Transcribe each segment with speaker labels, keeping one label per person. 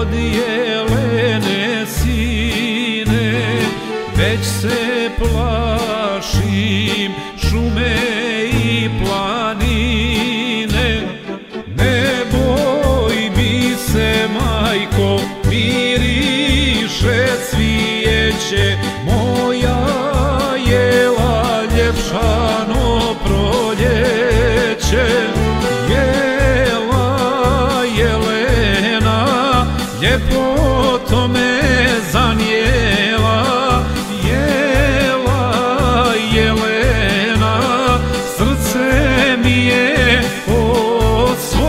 Speaker 1: od jelene sine, već se plašim šume i planine. Ne boj mi se, majko, miriše cvijeće, moja jela ljepšano proljeće. Jela Jelena, ljepoto me zanijela, jela Jelena, srce mi je osvojila.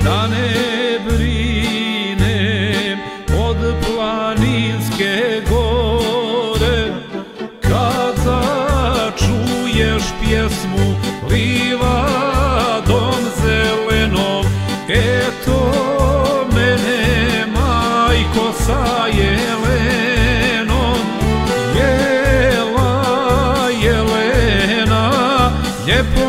Speaker 1: Da ne brinem od planinske gore, kad začuješ pjesmu livadom zelenom, eto mene, majko, sa jelenom. Jela Jelena, lijepo